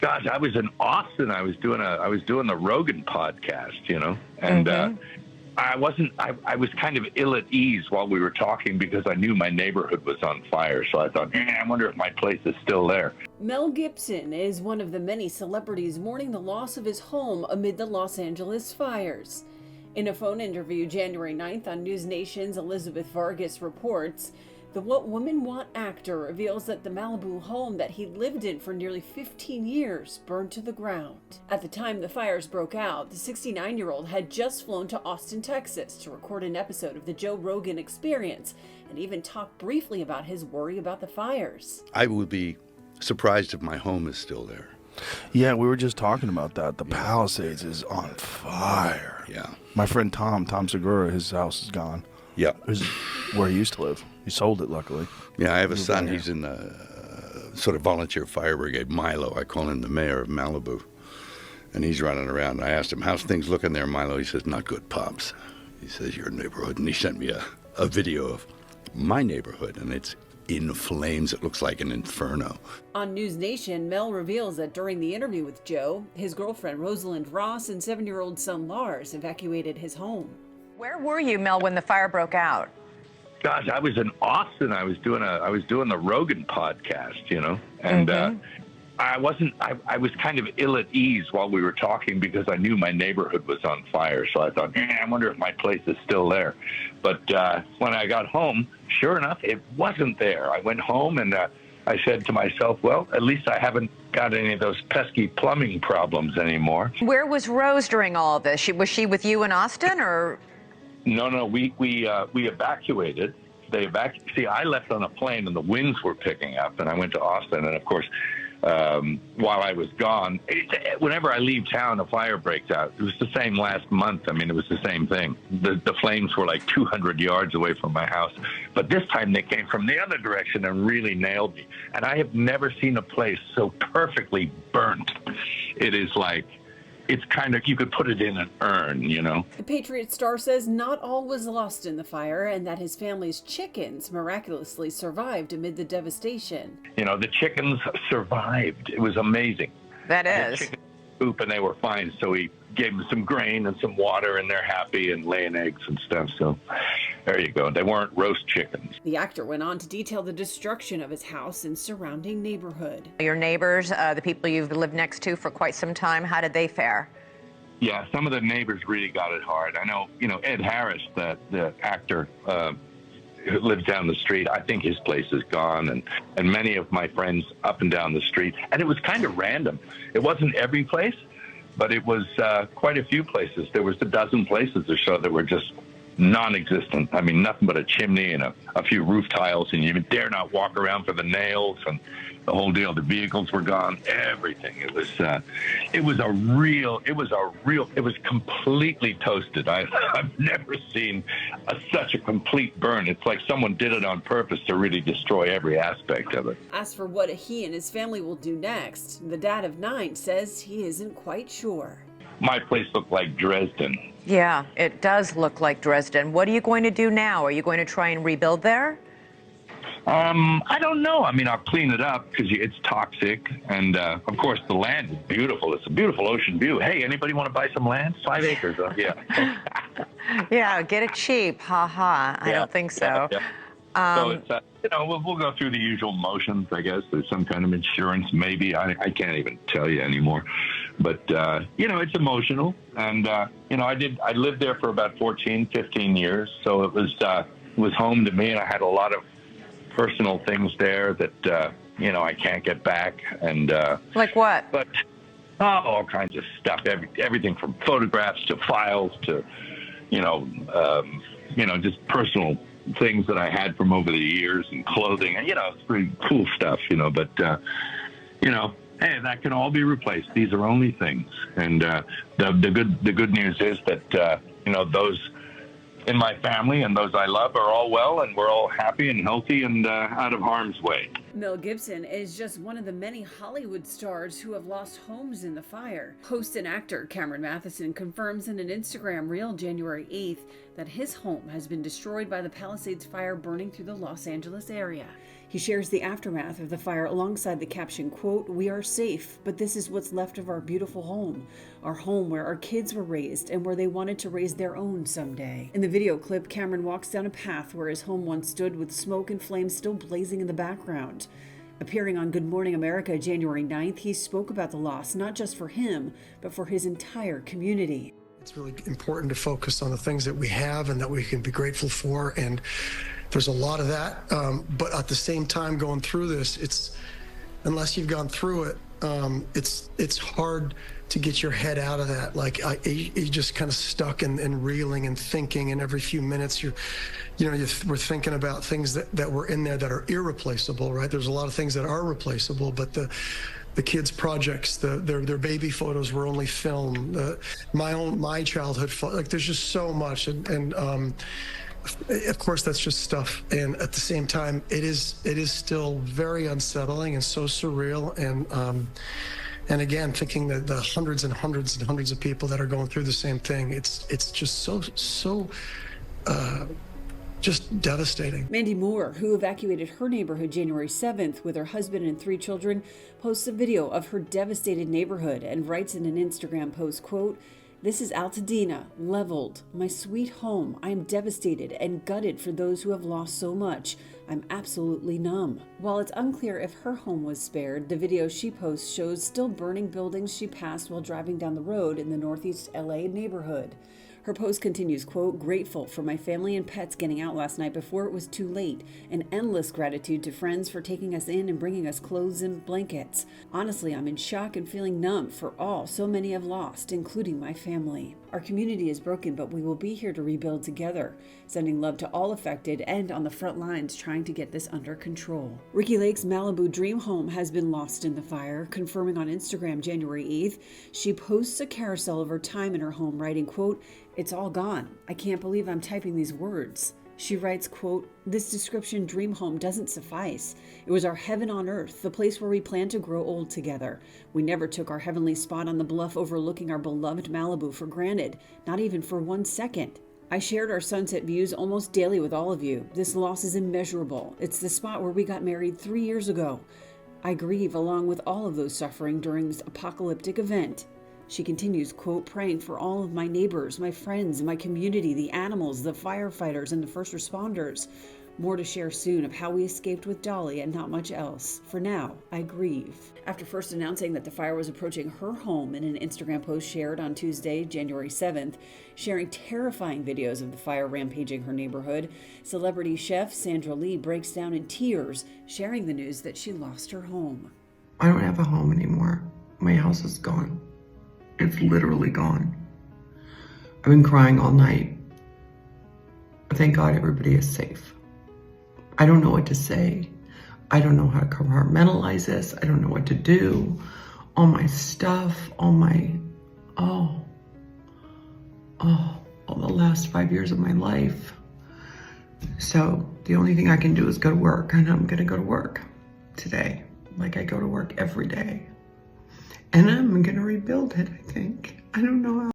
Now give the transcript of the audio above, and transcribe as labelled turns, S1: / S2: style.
S1: Gosh, I was in Austin. I was doing the Rogan podcast, and I wasn't. I was kind of ill at ease while we were talking because I knew my neighborhood was on fire. So I thought, I wonder if my place is still there.
S2: Mel Gibson is one of the many celebrities mourning the loss of his home amid the Los Angeles fires. In a phone interview January 9th on News Nation's Elizabeth Vargas reports, the What Women Want actor reveals that the Malibu home that he lived in for nearly 15 years burned to the ground. At the time the fires broke out, the 69-year-old had just flown to Austin, Texas to record an episode of the Joe Rogan Experience and even talked briefly about his worry about the fires.
S3: I would be surprised if my home is still there.
S4: Yeah, we were just talking about that. The Palisades is on fire.
S3: Yeah.
S4: My friend Tom Segura, his house is gone.
S3: Yeah.
S4: It was where he used to live. He sold it, luckily.
S3: Yeah, I have a son. He's in the sort of volunteer fire brigade, Milo. I call him the mayor of Malibu. And he's running around. I asked him, how's things looking there, Milo? He says, not good, Pops. He says, your neighborhood. And he sent me a video of my neighborhood, and it's in flames. It looks like an inferno.
S2: On News Nation, Mel reveals that during the interview with Joe, his girlfriend Rosalind Ross and 7-year-old son Lars evacuated his home.
S5: Where were you, Mel, when the fire broke out?
S1: Gosh, I was in Austin. I was doing the Rogan podcast, and I was kind of ill at ease while we were talking because I knew my neighborhood was on fire. So I thought, I wonder if my place is still there. But when I got home, sure enough, it wasn't there. I went home and I said to myself, well, at least I haven't got any of those pesky plumbing problems anymore.
S5: Where was Rose during all of this? Was she with you in Austin, or?
S1: No, we evacuated. See, I left on a plane and the winds were picking up, and I went to Austin. And of course, while I was gone, whenever I leave town, a fire breaks out. It was the same last month. I mean, it was the same thing. The flames were like 200 yards away from my house. But this time they came from the other direction and really nailed me. And I have never seen a place so perfectly burnt. It is like, it's kind of, you could put it in an urn,
S2: The Patriot star says not all was lost in the fire and that his family's chickens miraculously survived amid the devastation.
S1: The chickens survived. It was amazing.
S5: That
S1: The
S5: is.
S1: chickens poop and they were fine. So he gave them some grain and some water and they're happy and laying eggs and stuff. So there you go. They weren't roast chickens.
S2: The actor went on to detail the destruction of his house and surrounding neighborhood.
S5: Your neighbors, the people you've lived next to for quite some time, how did they fare?
S1: Yeah, some of the neighbors really got it hard. I know, Ed Harris, the actor who lives down the street, I think his place is gone, and many of my friends up and down the street. And it was kind of random. It wasn't every place, but it was quite a few places. There was a dozen places or so that were just non-existent. I mean, nothing but a chimney and a few roof tiles, and you dare not walk around for the nails and the whole deal. The vehicles were gone, everything. It was completely toasted. I've never seen such a complete burn. It's like someone did it on purpose to really destroy every aspect of it.
S2: As for what he and his family will do next, the dad of 9 says he isn't quite sure.
S1: My place looked like Dresden.
S5: Yeah, it does look like Dresden. What are you going to do now? Are you going to try and rebuild there?
S1: I don't know. I mean, I'll clean it up because it's toxic. And, of course, the land is beautiful. It's a beautiful ocean view. Hey, anybody want to buy some land? 5 acres. Yeah.
S5: Yeah, get it cheap. Ha ha. I don't think so.
S1: Yeah. So it's, we'll go through the usual motions, I guess. There's some kind of insurance, maybe. I can't even tell you anymore. But, it's emotional. And, I lived there for about 14, 15 years. So it was home to me, and I had a lot of personal things there that, I can't get back. And
S5: like what?
S1: But all kinds of stuff, everything from photographs to files to, just personal things that I had from over the years and clothing, and it's pretty cool stuff, but hey, that can all be replaced. These are only things. And the good news is that those in my family and those I love are all well, and we're all happy and healthy and out of harm's way.
S2: Mel Gibson is just one of the many Hollywood stars who have lost homes in the fire. Host and actor Cameron Matheson confirms in an Instagram reel January 8th that his home has been destroyed by the Palisades fire burning through the Los Angeles area. He shares the aftermath of the fire alongside the caption, quote, "We are safe, but this is what's left of our beautiful home. Our home where our kids were raised and where they wanted to raise their own someday." In the video clip, Cameron walks down a path where his home once stood with smoke and flames still blazing in the background. Appearing on Good Morning America January 9th, he spoke about the loss, not just for him, but for his entire community.
S6: It's really important to focus on the things that we have and that we can be grateful for, and there's a lot of that. But at the same time, going through this, unless you've gone through it, it's hard to get your head out of that. Like you're just kind of stuck and reeling and thinking, and every few minutes we're thinking about things that were in there that are irreplaceable, right? There's a lot of things that are replaceable, but the kids' projects, their baby photos were only film. My childhood, like there's just so much, and of course that's just stuff. And at the same time, it is still very unsettling and so surreal. And again, thinking that the hundreds and hundreds and hundreds of people that are going through the same thing, it's just so just devastating.
S2: Mandy Moore, who evacuated her neighborhood January 7th with her husband and 3 children, posts a video of her devastated neighborhood and writes in an Instagram post, quote, "This is Altadena, leveled, my sweet home. I am devastated and gutted for those who have lost so much. I'm absolutely numb." While it's unclear if her home was spared, the video she posts shows still burning buildings she passed while driving down the road in the Northeast LA neighborhood. Her post continues, quote, "Grateful for my family and pets getting out last night before it was too late, and endless gratitude to friends for taking us in and bringing us clothes and blankets. Honestly, I'm in shock and feeling numb for all so many have lost, including my family. Our community is broken, but we will be here to rebuild together. Sending love to all affected and on the front lines trying to get this under control." Ricky Lake's Malibu dream home has been lost in the fire, confirming on Instagram January 8th. She posts a carousel of her time in her home, writing, quote, "It's all gone. I can't believe I'm typing these words." She writes, quote, "This description dream home doesn't suffice. It was our heaven on earth, the place where we planned to grow old together. We never took our heavenly spot on the bluff overlooking our beloved Malibu for granted, not even for 1 second. I shared our sunset views almost daily with all of you. This loss is immeasurable. It's the spot where we got married 3 years ago. I grieve along with all of those suffering during this apocalyptic event." She continues, quote, "Praying for all of my neighbors, my friends, my community, the animals, the firefighters, and the first responders. More to share soon of how we escaped with Dolly and not much else. For now, I grieve." After first announcing that the fire was approaching her home in an Instagram post shared on Tuesday, January 7th, sharing terrifying videos of the fire rampaging her neighborhood, celebrity chef Sandra Lee breaks down in tears, sharing the news that she lost her home.
S7: "I don't have a home anymore. My house is gone. It's literally gone. I've been crying all night. Thank God everybody is safe. I don't know what to say. I don't know how to compartmentalize this. I don't know what to do. All my stuff, all the last 5 years of my life. So the only thing I can do is go to work, and I'm gonna go to work today, like I go to work every day. And I'm gonna rebuild it, I think. I don't know how.